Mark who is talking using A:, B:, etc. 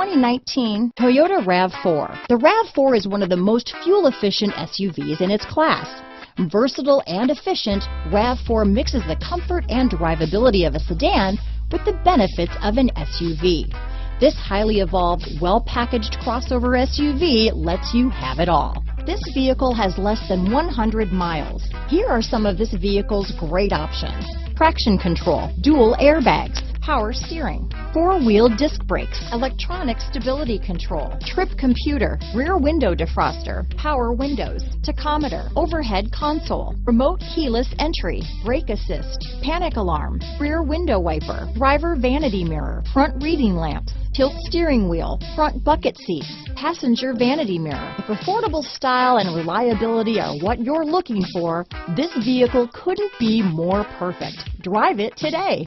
A: 2019 Toyota RAV4. The RAV4 is one of the most fuel-efficient SUVs in its class. Versatile and efficient, RAV4 mixes the comfort and drivability of a sedan with the benefits of an SUV. This highly evolved, well-packaged crossover SUV lets you have it all. This vehicle has less than 100 miles. Here are some of this vehicle's great options: traction control, dual airbags, power steering, four-wheel disc brakes, electronic stability control, trip computer, rear window defroster, power windows, tachometer, overhead console, remote keyless entry, brake assist, panic alarm, rear window wiper, driver vanity mirror, front reading lamps, tilt steering wheel, front bucket seats, passenger vanity mirror. If affordable style and reliability are what you're looking for, this vehicle couldn't be more perfect. Drive it today.